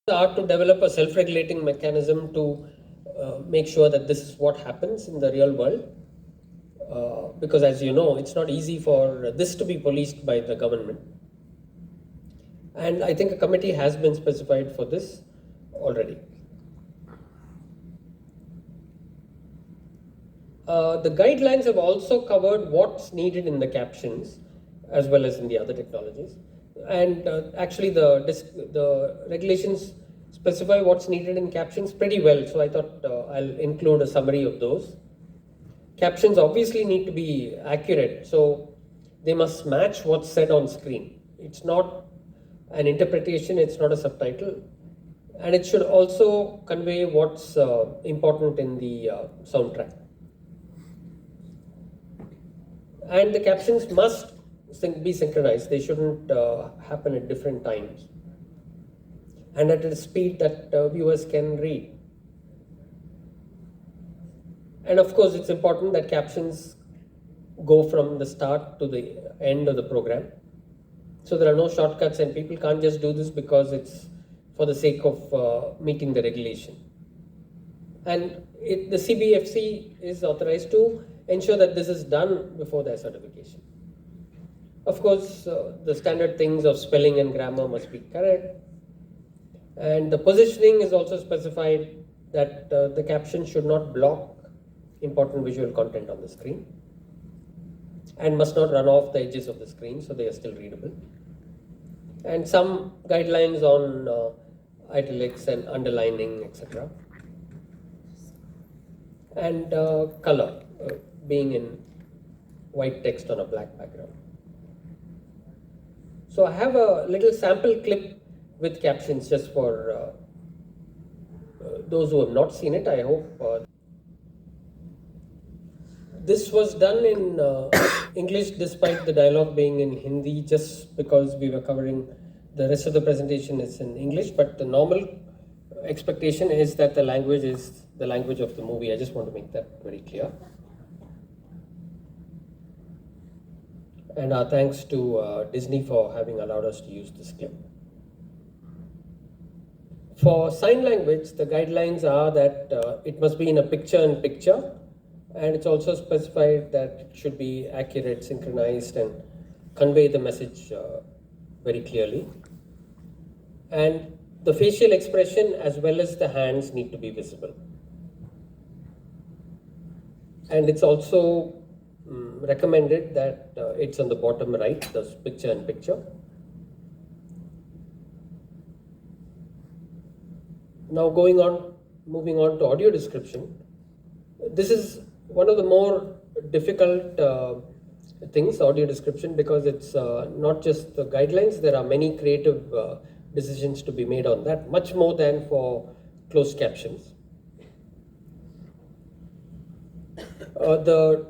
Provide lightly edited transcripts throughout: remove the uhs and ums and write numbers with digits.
are to develop a self-regulating mechanism to make sure that this is what happens in the real world. Because as you know, it's not easy for this to be policed by the government. And I think a committee has been specified for this already. The guidelines have also covered what's needed in the captions as well as in the other technologies. And actually the regulations specify what's needed in captions pretty well. So I thought I'll include a summary of those. Captions obviously need to be accurate. So they must match what's said on screen. It's not an interpretation, it's not a subtitle. And it should also convey what's important in the soundtrack. And the captions must be synchronized. They shouldn't happen at different times and at a speed that viewers can read. And of course, it's important that captions go from the start to the end of the program. So there are no shortcuts, and people can't just do this because it's for the sake of meeting the regulation. And the CBFC is authorized to ensure that this is done before their certification. Of course, the standard things of spelling and grammar must be correct. And the positioning is also specified that the caption should not block important visual content on the screen and must not run off the edges of the screen, so they are still readable. And some guidelines on italics and underlining, etc. And color, being in white text on a black background. So I have a little sample clip with captions just for those who have not seen it. I hope this was done in English despite the dialogue being in Hindi, just because we were covering the rest of the presentation is in English, but the normal expectation is that the language is the language of the movie. I just want to make that very clear. And our thanks to Disney for having allowed us to use this clip. For sign language, the guidelines are that it must be in a picture-in-picture, and it's also specified that it should be accurate, synchronized, and convey the message very clearly. And the facial expression as well as the hands need to be visible. And it's also recommended that it's on the bottom right, the picture-in-picture. Now moving on to audio description. This is one of the more difficult things, audio description, because it's not just the guidelines. There are many creative decisions to be made on that, much more than for closed captions. The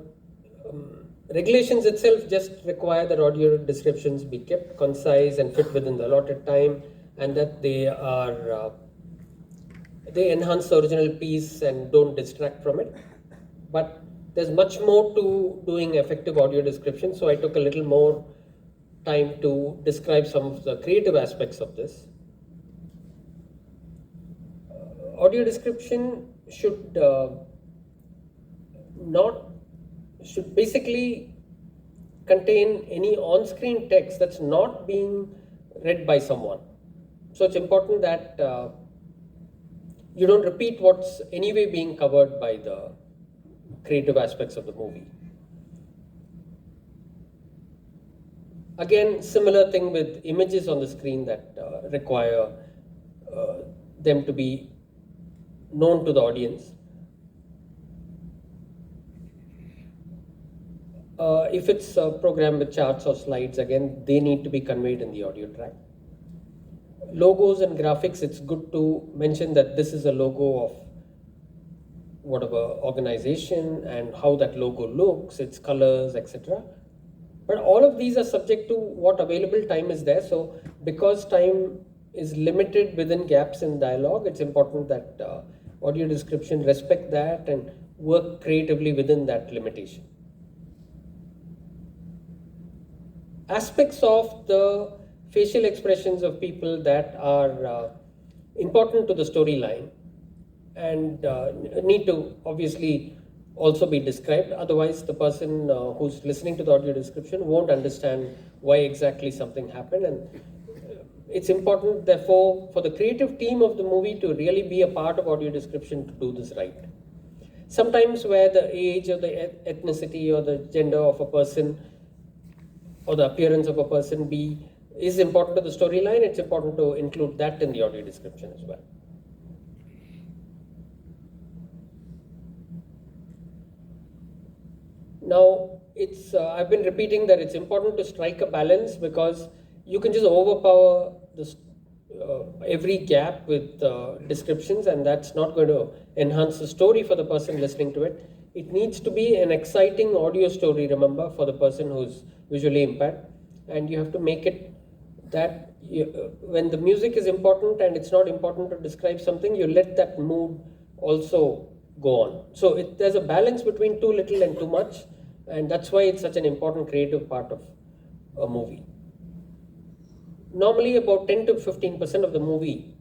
regulations itself just require that audio descriptions be kept concise and fit within the allotted time, and that they enhance the original piece and don't distract from it. But there's much more to doing effective audio description, so I took a little more time to describe some of the creative aspects of this. Audio description should basically contain any on-screen text that's not being read by someone. So it's important that you don't repeat what's anyway being covered by the creative aspects of the movie. Again, similar thing with images on the screen that require them to be known to the audience. If it's a program with charts or slides, again, they need to be conveyed in the audio track. Logos and graphics, it's good to mention that this is a logo of whatever organization and how that logo looks, its colors, etc. But all of these are subject to what available time is there. So because time is limited within gaps in dialogue, it's important that audio description respect that and work creatively within that limitation. Aspects of the facial expressions of people that are important to the storyline and need to obviously also be described. Otherwise, the person who's listening to the audio description won't understand why exactly something happened. And it's important, therefore, for the creative team of the movie to really be a part of audio description to do this right. Sometimes where the age or the ethnicity or the gender of a person or the appearance of a person is important to the storyline, it's important to include that in the audio description as well. Now, I've been repeating that it's important to strike a balance, because you can just overpower this, every gap with descriptions, and that's not going to enhance the story for the person listening to it. It needs to be an exciting audio story, remember, for the person who's visually impaired, and you have to make it that when the music is important and it's not important to describe something, you let that mood also go on. So there's a balance between too little and too much, and that's why it's such an important creative part of a movie. Normally about 10 to 15% of the movie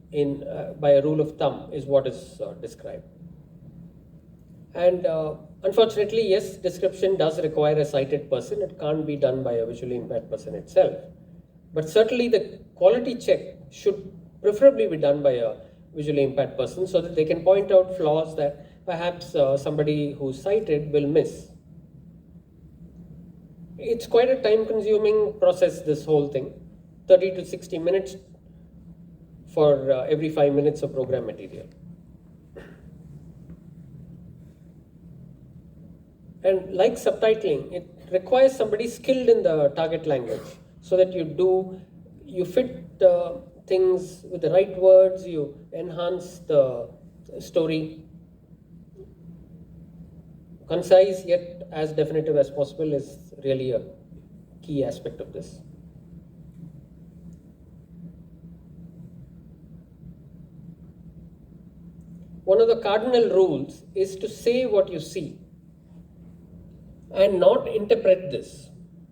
by a rule of thumb is what is described. And unfortunately, yes, description does require a sighted person. It can't be done by a visually impaired person itself. But certainly the quality check should preferably be done by a visually impaired person, so that they can point out flaws that perhaps somebody who's sighted will miss. It's quite a time-consuming process, this whole thing. 30 to 60 minutes for every 5 minutes of program material. And like subtitling, it requires somebody skilled in the target language, so that you fit things with the right words, you enhance the story. Concise yet as definitive as possible is really a key aspect of this. One of the cardinal rules is to say what you see and not interpret this.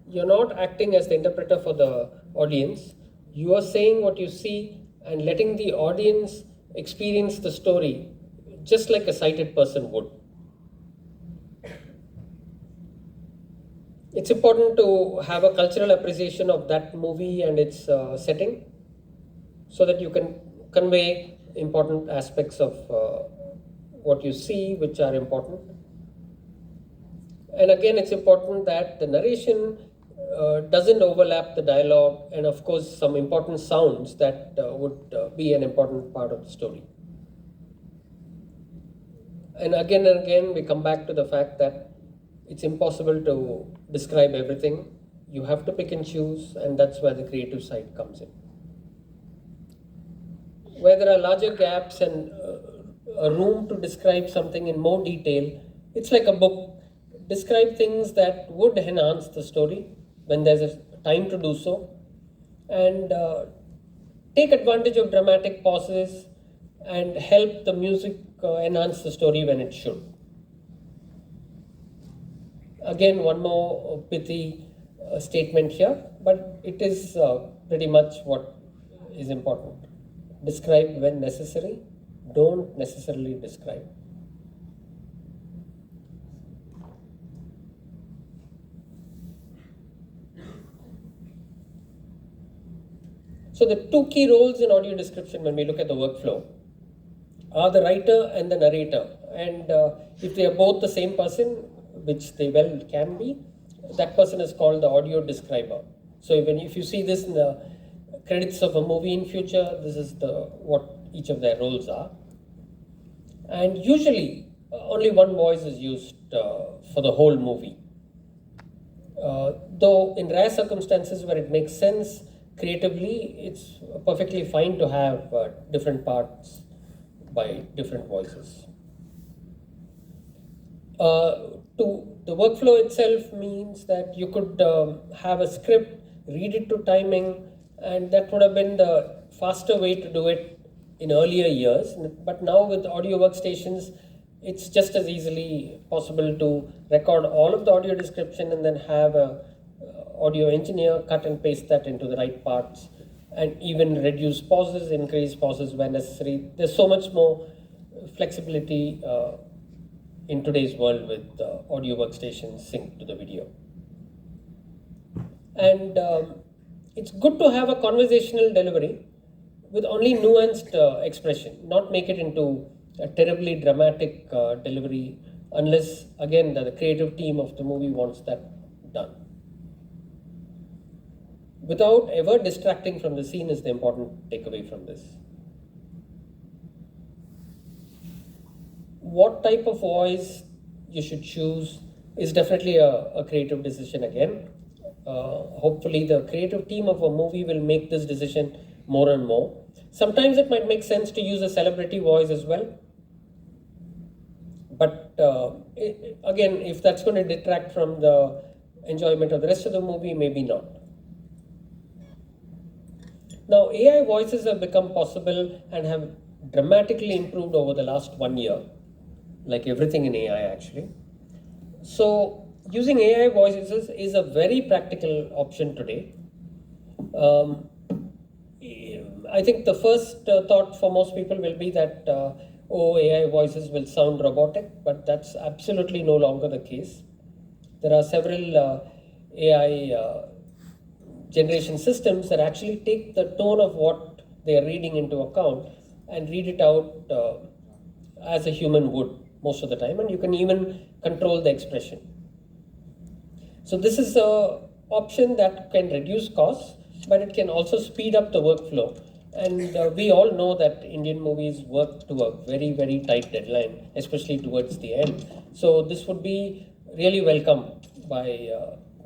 You're not acting as the interpreter for the audience. You are saying what you see and letting the audience experience the story just like a sighted person would. It's important to have a cultural appreciation of that movie and its setting, so that you can convey important aspects of what you see, which are important. And again, it's important that the narration doesn't overlap the dialogue, and of course some important sounds that would be an important part of the story. And again we come back to the fact that it's impossible to describe everything. You have to pick and choose, and that's where the creative side comes in. Where there are larger gaps and a room to describe something in more detail, it's like a book. Describe things that would enhance the story when there's a time to do so, and take advantage of dramatic pauses and help the music enhance the story when it should. Again, one more pithy statement here, but it is pretty much what is important. Describe when necessary, don't necessarily describe. So the two key roles in audio description when we look at the workflow are the writer and the narrator. And if they are both the same person, which they well can be, that person is called the audio describer. So if you see this in the credits of a movie in future, this is what each of their roles are. And usually only one voice is used for the whole movie. Though in rare circumstances where it makes sense creatively, it's perfectly fine to have different parts by different voices. The workflow itself means that you could have a script, read it to timing, and that would have been the faster way to do it in earlier years. But now with audio workstations, it's just as easily possible to record all of the audio description and then have a audio engineer cut and paste that into the right parts and even reduce pauses, increase pauses where necessary. There's so much more flexibility in today's world with audio workstations synced to the video. And it's good to have a conversational delivery with only nuanced expression, not make it into a terribly dramatic delivery, unless, again, the creative team of the movie wants that done. Without ever distracting from the scene is the important takeaway from this. What type of voice you should choose is definitely a creative decision again. Hopefully the creative team of a movie will make this decision more and more. Sometimes it might make sense to use a celebrity voice as well. But again, if that's going to detract from the enjoyment of the rest of the movie, maybe not. Now, AI voices have become possible and have dramatically improved over the last 1 year, like everything in AI actually. So, using AI voices is a very practical option today. I think the first thought for most people will be that AI voices will sound robotic, but that's absolutely no longer the case. There are several AI generation systems that actually take the tone of what they are reading into account and read it out as a human would most of the time, and you can even control the expression. So this is an option that can reduce costs, but it can also speed up the workflow. And we all know that Indian movies work to a very, very tight deadline, especially towards the end. So this would be really welcome by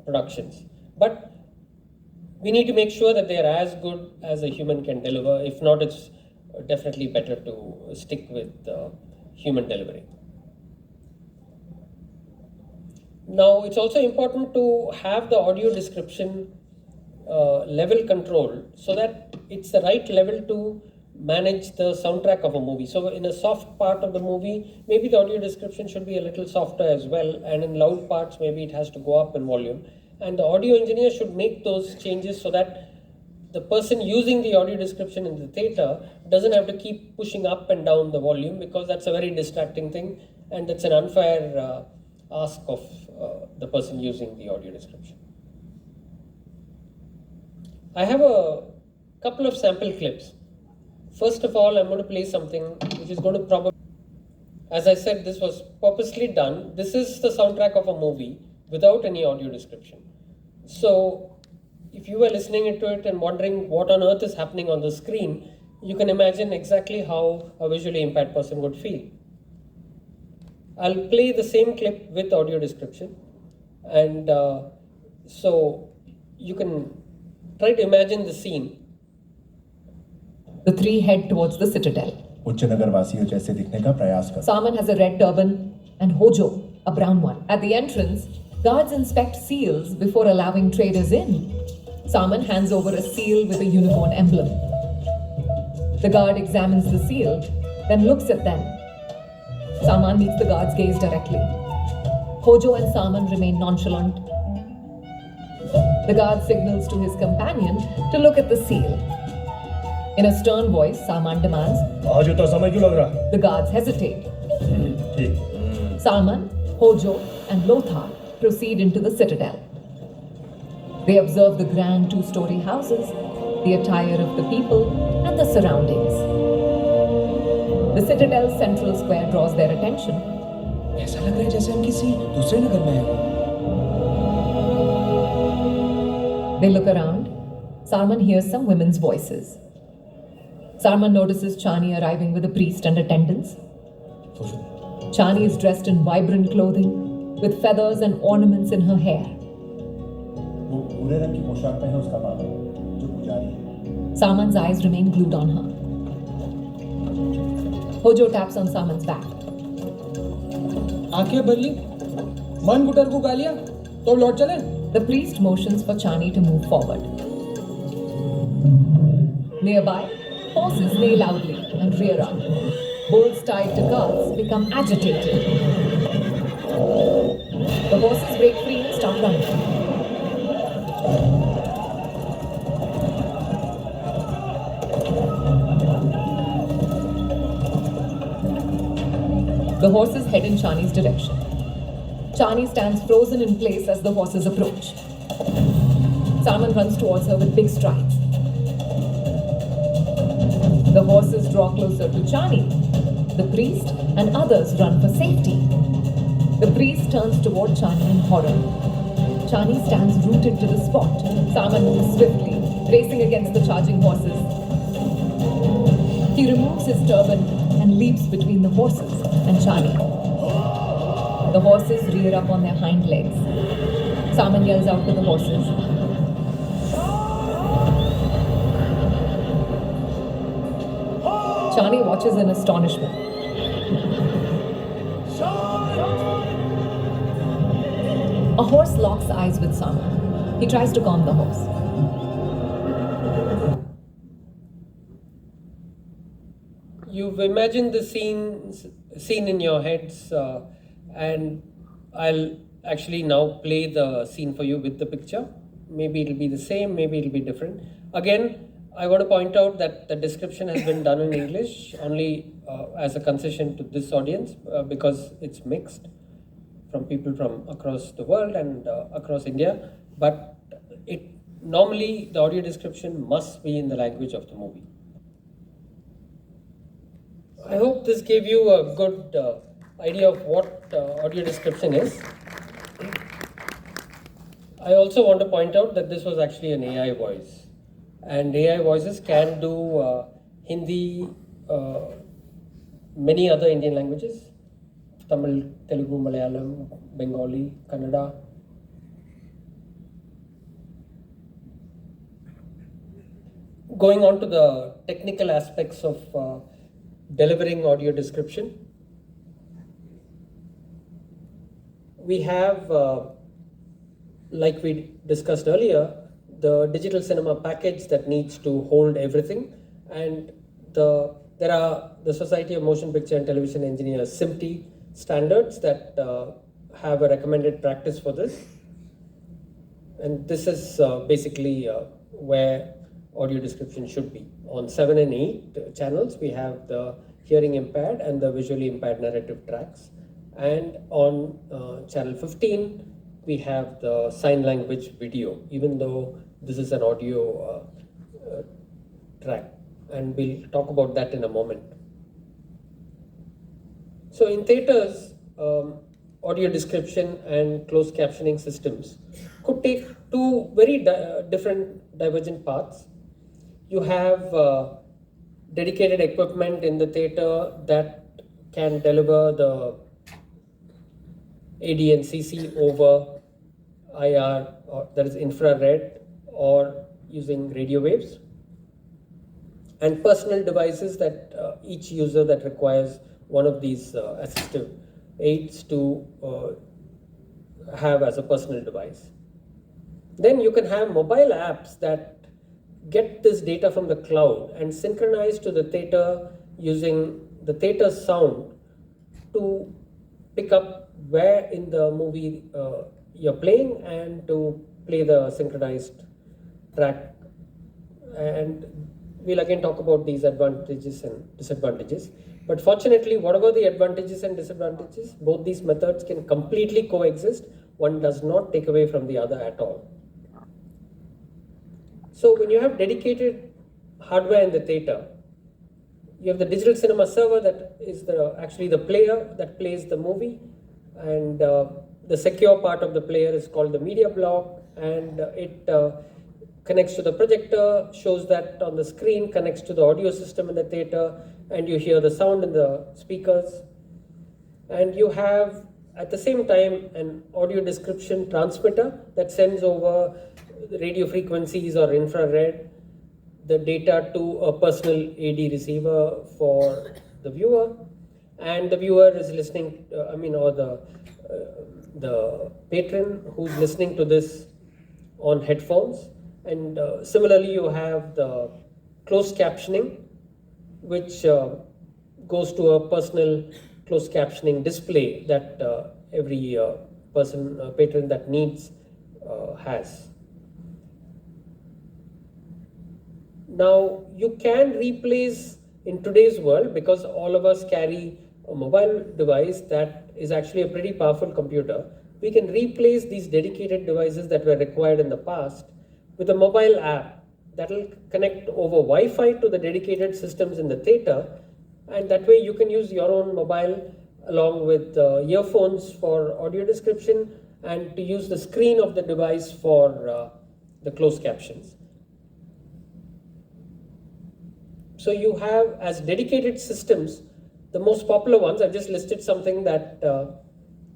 productions. But we need to make sure that they are as good as a human can deliver. If not, it's definitely better to stick with human delivery. Now, it's also important to have the audio description level controlled so that it's the right level to manage the soundtrack of a movie. So in a soft part of the movie, maybe the audio description should be a little softer as well, and in loud parts, maybe it has to go up in volume. And the audio engineer should make those changes so that the person using the audio description in the theater doesn't have to keep pushing up and down the volume, because that's a very distracting thing, and that's an unfair ask of the person using the audio description. I have a couple of sample clips. First of all, I'm going to play something which is going to probably, as I said, this was purposely done. This is the soundtrack of a movie without any audio description. So if you were listening into it and wondering what on earth is happening on the screen, you can imagine exactly how a visually impaired person would feel. I'll play the same clip with audio description, and so you can try to imagine the scene. The three head towards the citadel. Saman has a red turban and Hojo a brown one. At the entrance, guards inspect seals before allowing traders in. Saman hands over a seal with a unicorn emblem. The guard examines the seal, then looks at them. Saman meets the guard's gaze directly. Hojo and Saman remain nonchalant. The guard signals to his companion to look at the seal. In a stern voice, Saman demands. The guards hesitate. Saman, Hojo, and Lothar proceed into the citadel. They observe the grand two-story houses, the attire of the people, and the surroundings. The citadel's central square draws their attention. ऐसा लग रहा है जैसे हम किसी दूसरे नगर में हैं. They look around. Sarman hears some women's voices. Sarman notices Chani arriving with a priest and attendants. Chani is dressed in vibrant clothing, with feathers and ornaments in her hair. Sarman's eyes remain glued on her. Hojo taps on Sarman's back. आंखें बदली, मन गुटर को गालियां, तो लौट चले. The priest motions for Chani to move forward. Nearby, horses neigh loudly and rear up. Bulls tied to carts become agitated. The horses break free and start running. The horses head in Chani's direction. Chani stands frozen in place as the horses approach. Saman runs towards her with big strides. The horses draw closer to Chani. The priest and others run for safety. The priest turns toward Chani in horror. Chani stands rooted to the spot. Saman moves swiftly, racing against the charging horses. He removes his turban and leaps between the horses and Chani. The horses rear up on their hind legs. Saman yells out to the horses. Chani watches in astonishment. A horse locks eyes with Saman. He tries to calm the horse. You've imagined the scene in your heads, and I'll actually now play the scene for you with the picture. Maybe it'll be the same, maybe it'll be different. Again, I want to point out that the description has been done in English only as a concession to this audience because it's mixed from people from across the world and across India. But normally the audio description must be in the language of the movie. I hope this gave you a good idea of what audio description is. I also want to point out that this was actually an AI voice. And AI voices can do Hindi, many other Indian languages, Tamil, Telugu, Malayalam, Bengali, Kannada. Going on to the technical aspects of delivering audio description, we have, like we discussed earlier, the digital cinema package that needs to hold everything, and there are the Society of Motion Picture and Television Engineers SMPTE standards that have a recommended practice for this, and this is basically where audio description should be. On 7 and 8 channels we have the hearing impaired and the visually impaired narrative tracks, and on channel 15 we have the sign language video, even though this is an audio track, and we'll talk about that in a moment. So in theaters, audio description and closed captioning systems could take two very different divergent paths. You have dedicated equipment in the theater that can deliver the AD and CC over IR, or that is infrared, or using radio waves, and personal devices that each user that requires one of these assistive aids to have as a personal device. Then you can have mobile apps that get this data from the cloud and synchronize to the theater using the theater's sound to pick up where in the movie you're playing and to play the synchronized track. And we'll again talk about these advantages and disadvantages. But fortunately, whatever the advantages and disadvantages, both these methods can completely coexist. One does not take away from the other at all. So when you have dedicated hardware in the theater, you have the digital cinema server that is actually the player that plays the movie, and the secure part of the player is called the media block, and it connects to the projector, shows that on the screen, connects to the audio system in the theater, and you hear the sound in the speakers. And you have at the same time an audio description transmitter that sends over radio frequencies or infrared the data to a personal AD receiver for the viewer, and the viewer is listening, or the patron who's listening to this on headphones. And similarly, you have the closed captioning, which goes to a personal closed captioning display that every patron that needs has. Now, you can replace in today's world, because all of us carry a mobile device that is actually a pretty powerful computer, we can replace these dedicated devices that were required in the past with a mobile app that will connect over Wi-Fi to the dedicated systems in the theater, and that way you can use your own mobile along with earphones for audio description and to use the screen of the device for the closed captions. So you have as dedicated systems, the most popular ones, I've just listed something that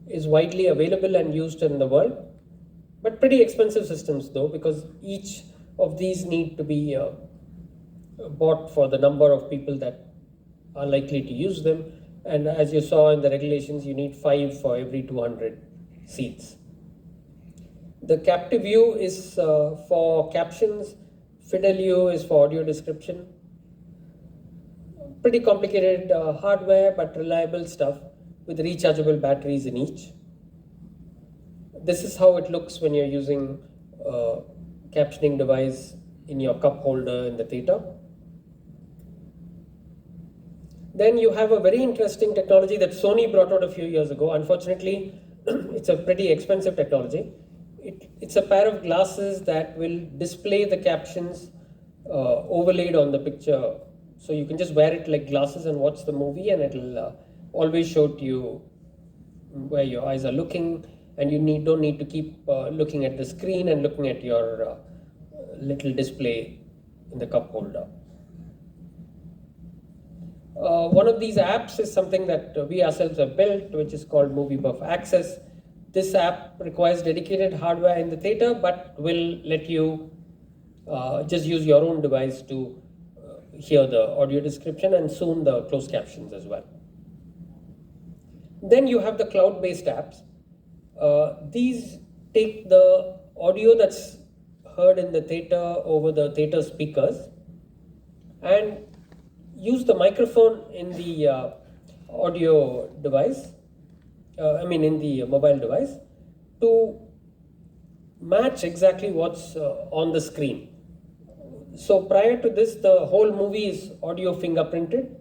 is widely available and used in the world, but pretty expensive systems though, because each of these need to be bought for the number of people that are likely to use them. And as you saw in the regulations, you need 5 for every 200 seats. The captive view is for captions, Fidelio is for audio description. Pretty complicated hardware, but reliable stuff with rechargeable batteries in each. This is how it looks when you're using a captioning device in your cup holder in the theater. Then you have a very interesting technology that Sony brought out a few years ago. Unfortunately, it's a pretty expensive technology. It's a pair of glasses that will display the captions overlaid on the picture. So you can just wear it like glasses and watch the movie, and it'll always show to you where your eyes are looking, and you don't need to keep looking at the screen and looking at your little display in the cup holder. One of these apps is something that we ourselves have built, which is called Movie Buff Access. This app requires dedicated hardware in the theater, but will let you just use your own device to hear the audio description and soon the closed captions as well. Then you have the cloud-based apps. These take the audio that's heard in the theater over the theater speakers and use the microphone in the audio device, in the mobile device, to match exactly what's on the screen. So prior to this, the whole movie is audio fingerprinted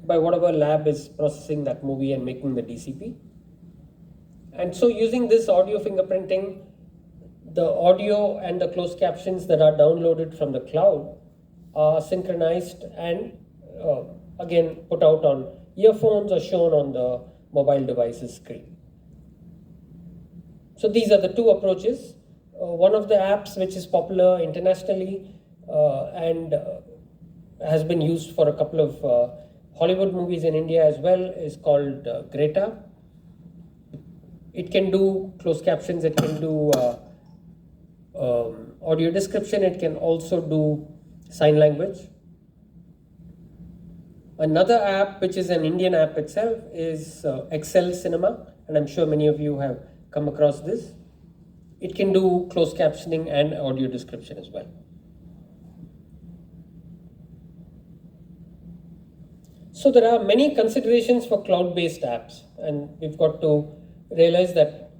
by whatever lab is processing that movie and making the DCP. And so using this audio fingerprinting, the audio and the closed captions that are downloaded from the cloud are synchronized and again put out on earphones or shown on the mobile device's screen. So these are the two approaches. One of the apps which is popular internationally and has been used for a couple of Hollywood movies in India as well is called Greta. It can do closed captions, it can do audio description, it can also do sign language. Another app, which is an Indian app itself, is Excel Cinema, and I'm sure many of you have come across this. It can do closed captioning and audio description as well. So there are many considerations for cloud-based apps, and we've got to realize that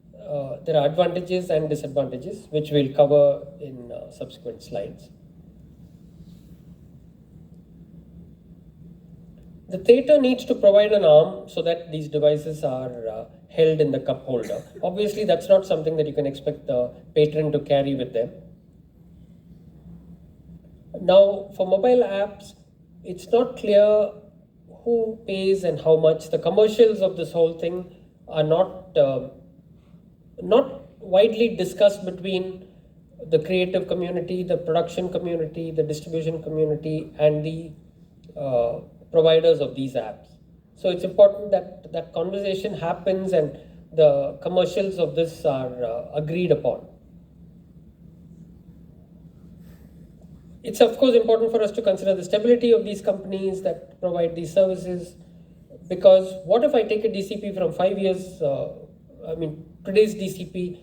there are advantages and disadvantages, which we'll cover in subsequent slides. The theater needs to provide an arm so that these devices are held in the cup holder. Obviously, that's not something that you can expect the patron to carry with them. Now, for mobile apps, it's not clear who pays and how much. The commercials of this whole thing are not widely discussed between the creative community, the production community, the distribution community, and the providers of these apps. So it's important that that conversation happens and the commercials of this are agreed upon. It's of course important for us to consider the stability of these companies that provide these services, because what if I take a DCP from 5 years, today's DCP,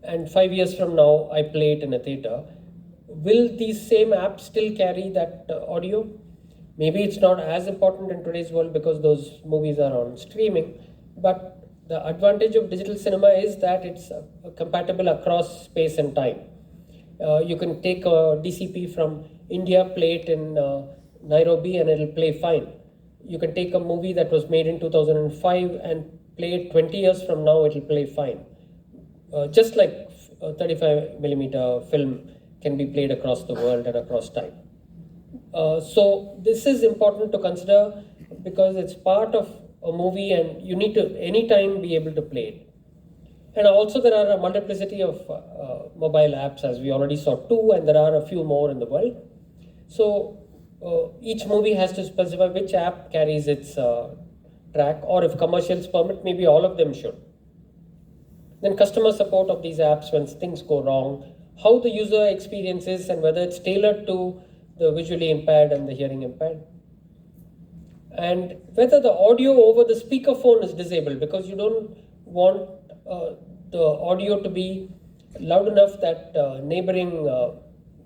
and 5 years from now I play it in a theater? Will these same apps still carry that audio? Maybe it's not as important in today's world because those movies are on streaming, but the advantage of digital cinema is that it's compatible across space and time. You can take a DCP from India, play it in Nairobi, and it'll play fine. you can take a movie that was made in 2005 and play it 20 years from now, it will play fine. Just like a 35 millimeter film can be played across the world and across time. So this is important to consider because it's part of a movie and you need to anytime be able to play it. And also there are a multiplicity of mobile apps, as we already saw 2, and there are a few more in the world. So each movie has to specify which app carries its track, or if commercials permit, maybe all of them should. Then customer support of these apps when things go wrong, how the user experiences and whether it's tailored to the visually impaired and the hearing impaired. And whether the audio over the speakerphone is disabled, because you don't want the audio to be loud enough that neighboring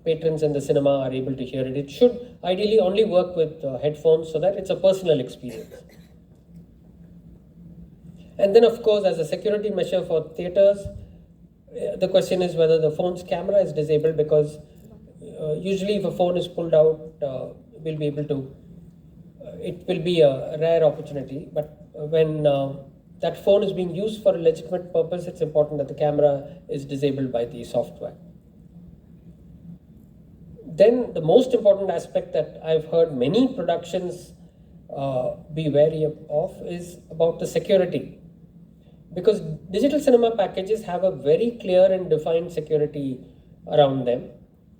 patrons in the cinema are able to hear it. It should ideally only work with headphones so that it's a personal experience. And then, of course, as a security measure for theaters, the question is whether the phone's camera is disabled, because usually if a phone is pulled out, we'll be able to, it will be a rare opportunity, but when that phone is being used for a legitimate purpose, it's important that the camera is disabled by the software. Then the most important aspect that I've heard many productions be wary of is about the security. Because digital cinema packages have a very clear and defined security around them,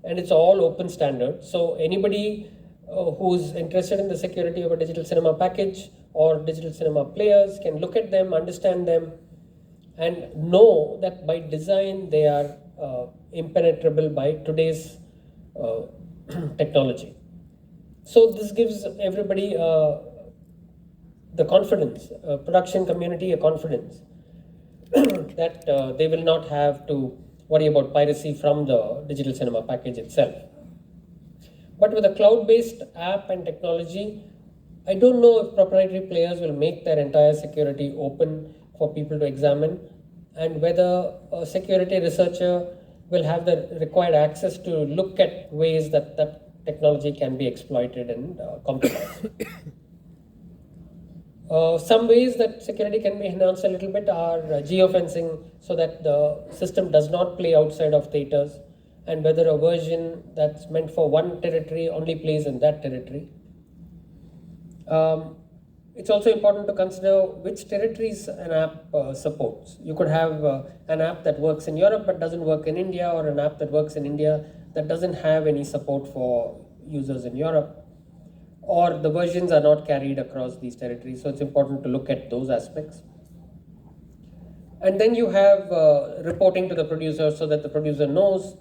and it's all open standard. So anybody who's interested in the security of a digital cinema package or digital cinema players can look at them, understand them, and know that by design they are impenetrable by today's technology. So this gives everybody the confidence, production community a confidence that they will not have to worry about piracy from the digital cinema package itself. But with a cloud-based app and technology, I don't know if proprietary players will make their entire security open for people to examine, and whether a security researcher will have the required access to look at ways that that technology can be exploited and compromised. Some ways that security can be enhanced a little bit are geofencing, so that the system does not play outside of theaters, and whether a version that's meant for one territory only plays in that territory. It's also important to consider which territories an app supports. You could have an app that works in Europe but doesn't work in India, or an app that works in India that doesn't have any support for users in Europe, or the versions are not carried across these territories. So it's important to look at those aspects. And then you have reporting to the producer, so that the producer knows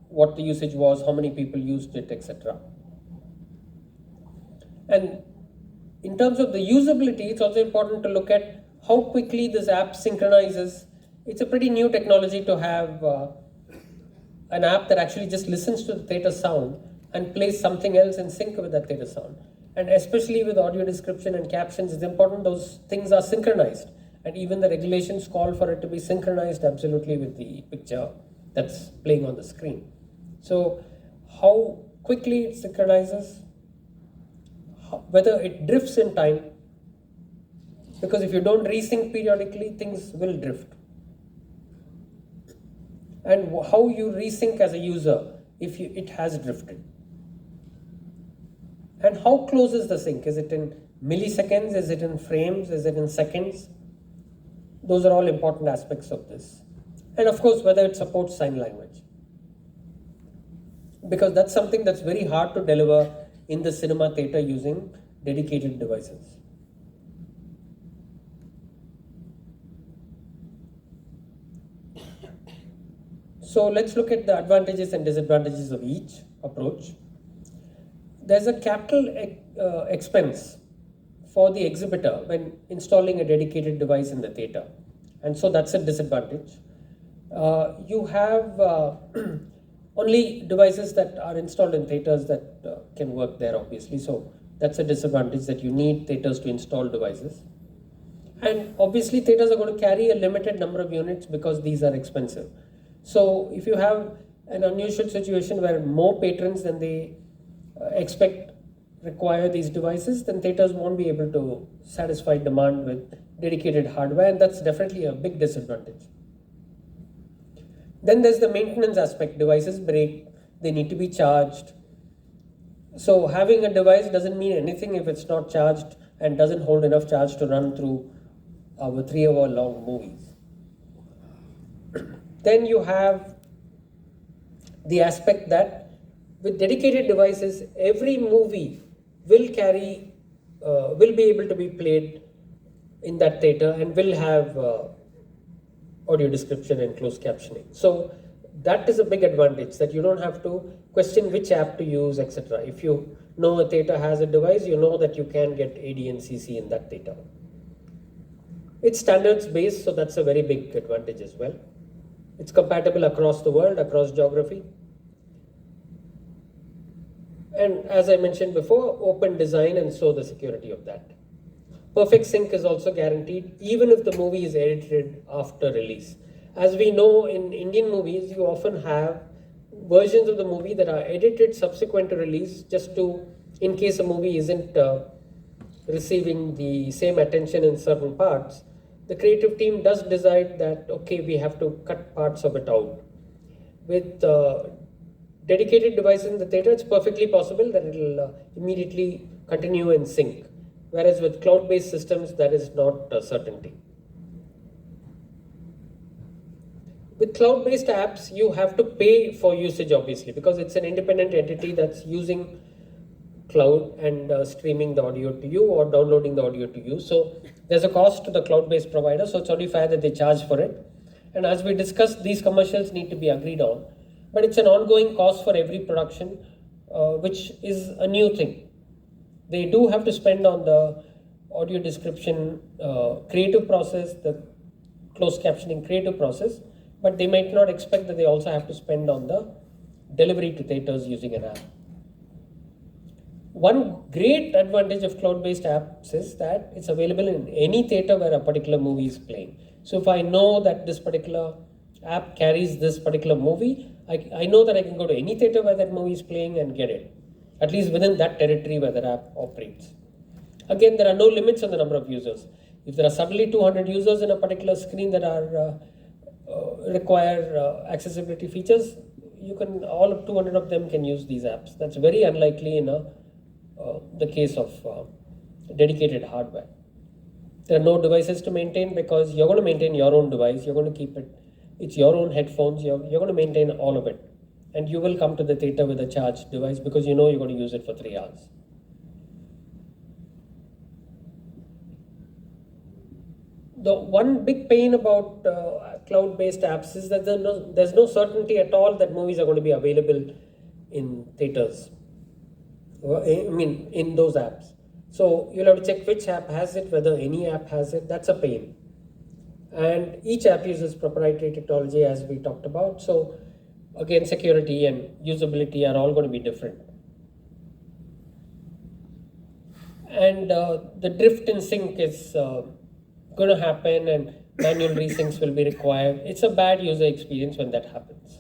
what the usage was, how many people used it, etc. And in terms of the usability, it's also important to look at how quickly this app synchronizes. It's a pretty new technology to have an app that actually just listens to the theater sound and plays something else in sync with that theater sound. And especially with audio description and captions, it's important those things are synchronized. And even the regulations call for it to be synchronized absolutely with the picture that's playing on the screen. So how quickly it synchronizes, whether it drifts in time, because if you don't resync periodically, things will drift. And how you resync as a user if it has drifted. And how close is the sync? Is it in milliseconds? Is it in frames? Is it in seconds? Those are all important aspects of this. And of course, whether it supports sign language. Because that's something that's very hard to deliver in the cinema theater using dedicated devices. So let's look at the advantages and disadvantages of each approach. There's a capital expense for the exhibitor when installing a dedicated device in the theater. And so that's a disadvantage. You have only devices that are installed in theaters that can work there, obviously. So that's a disadvantage, that you need theaters to install devices. And obviously theaters are going to carry a limited number of units because these are expensive. So if you have an unusual situation where more patrons than they expect require these devices, then theaters won't be able to satisfy demand with dedicated hardware, and that's definitely a big disadvantage. Then there's the maintenance aspect. Devices break, they need to be charged. So having a device doesn't mean anything if it's not charged and doesn't hold enough charge to run through our 3-hour long movies. Then you have the aspect that with dedicated devices, every movie will be able to be played in that theater and will have audio description and closed captioning. So that is a big advantage, that you don't have to question which app to use, etc. If you know a theater has a device, you know that you can get AD and CC in that theater. It's standards based, so that's a very big advantage as well. It's compatible across the world, across geography. And as I mentioned before, open design, and so the security of that. Perfect sync is also guaranteed, even if the movie is edited after release. As we know, in Indian movies, you often have versions of the movie that are edited subsequent to release, just to, in case a movie isn't receiving the same attention in certain parts, the creative team does decide that, okay, we have to cut parts of it out. With dedicated device in the theater, it's perfectly possible that it will immediately continue in sync. Whereas with cloud-based systems, that is not a certainty. With cloud-based apps, you have to pay for usage, obviously, because it's an independent entity that's using cloud and streaming the audio to you or downloading the audio to you. So there's a cost to the cloud-based provider, so it's only fair that they charge for it. And as we discussed, these commercials need to be agreed on. But it's an ongoing cost for every production, which is a new thing. They do have to spend on the audio description creative process, the closed captioning creative process, but they might not expect that they also have to spend on the delivery to theaters using an app. One great advantage of cloud-based apps is that it's available in any theater where a particular movie is playing. So if I know that this particular app carries this particular movie, I know that I can go to any theater where that movie is playing and get it, at least within that territory where the app operates. Again, there are no limits on the number of users. If there are suddenly 200 users in a particular screen that are require accessibility features, all of 200 of them can use these apps. That's very unlikely in the case of dedicated hardware. There are no devices to maintain because you're going to maintain your own device. You're going to keep it. It's your own headphones. You're going to maintain all of it. And you will come to the theater with a charged device because you know you're going to use it for 3 hours. The one big pain about cloud-based apps is that there's no certainty at all that movies are going to be available in theaters. I mean, in those apps. So you'll have to check which app has it, whether any app has it. That's a pain. And each app uses proprietary technology, as we talked about. So again, security and usability are all going to be different. And the drift in sync is going to happen, and manual resyncs will be required. It's a bad user experience when that happens.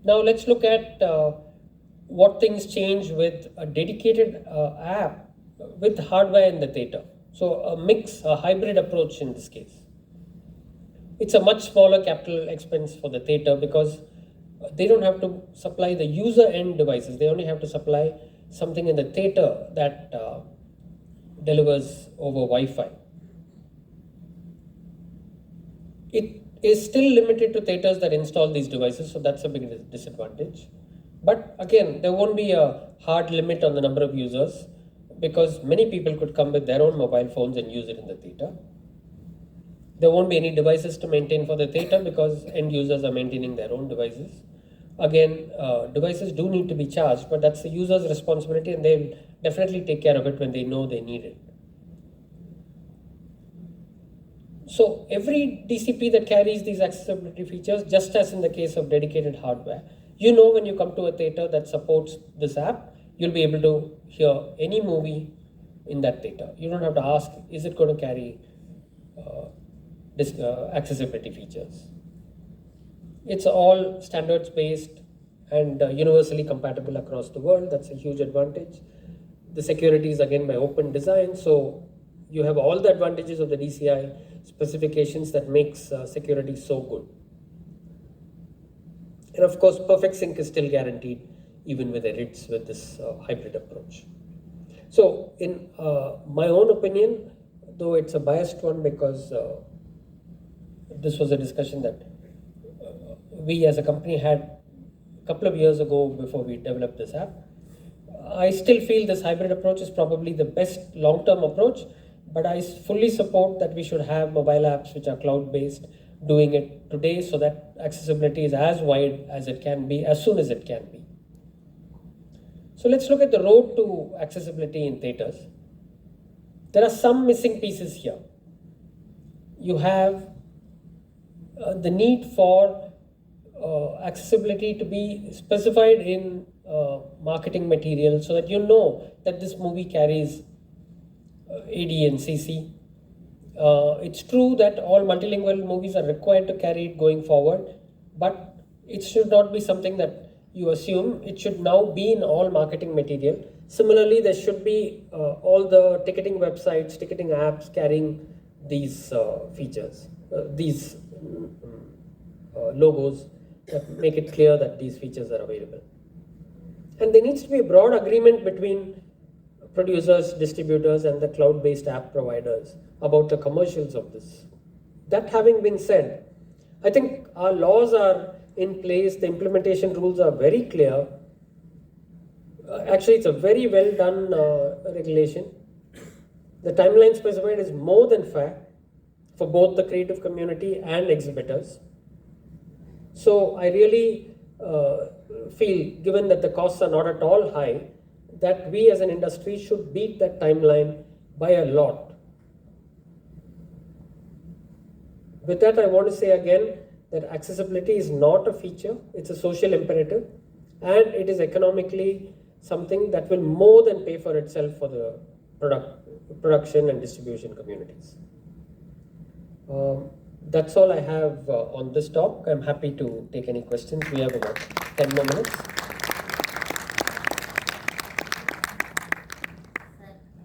Now let's look at what things change with a dedicated app with hardware in the theater. So a hybrid approach in this case. It's a much smaller capital expense for the theater because they don't have to supply the user end devices. They only have to supply something in the theater that delivers over Wi-Fi. It is still limited to theaters that install these devices, so that's a big disadvantage. But again, there won't be a hard limit on the number of users because many people could come with their own mobile phones and use it in the theater. There won't be any devices to maintain for the theater because end users are maintaining their own devices. Again, devices do need to be charged, but that's the user's responsibility and they'll definitely take care of it when they know they need it. So every DCP that carries these accessibility features, just as in the case of dedicated hardware, you know when you come to a theater that supports this app, you'll be able to hear any movie in that theater. You don't have to ask, is it going to carry accessibility features? It's all standards based and universally compatible across the world. That's a huge advantage. The security is again by open design, so you have all the advantages of the DCI specifications that makes security so good. And of course, perfect sync is still guaranteed even with edits with this hybrid approach. So in my own opinion, though it's a biased one because this was a discussion that we as a company had a couple of years ago before we developed this app, I still feel this hybrid approach is probably the best long-term approach, but I fully support that we should have mobile apps which are cloud-based doing it today so that accessibility is as wide as it can be, as soon as it can be. So let's look at the road to accessibility in theatres. There are some missing pieces here. You have the need for accessibility to be specified in marketing material so that you know that this movie carries AD and CC. It's true that all multilingual movies are required to carry it going forward, but it should not be something that you assume. It should now be in all marketing material. Similarly, there should be all the ticketing websites, ticketing apps carrying these features, these logos that make it clear that these features are available. And there needs to be a broad agreement between producers, distributors, and the cloud-based app providers about the commercials of this. That having been said, I think our laws are in place, the implementation rules are very clear. Actually, it's a very well done regulation. The timeline specified is more than fair for both the creative community and exhibitors. So I really feel, given that the costs are not at all high, that we as an industry should beat that timeline by a lot. With that, I want to say again that accessibility is not a feature, it's a social imperative, and it is economically something that will more than pay for itself for the production and distribution communities. That's all I have on this talk. I'm happy to take any questions. We have about 10 more minutes.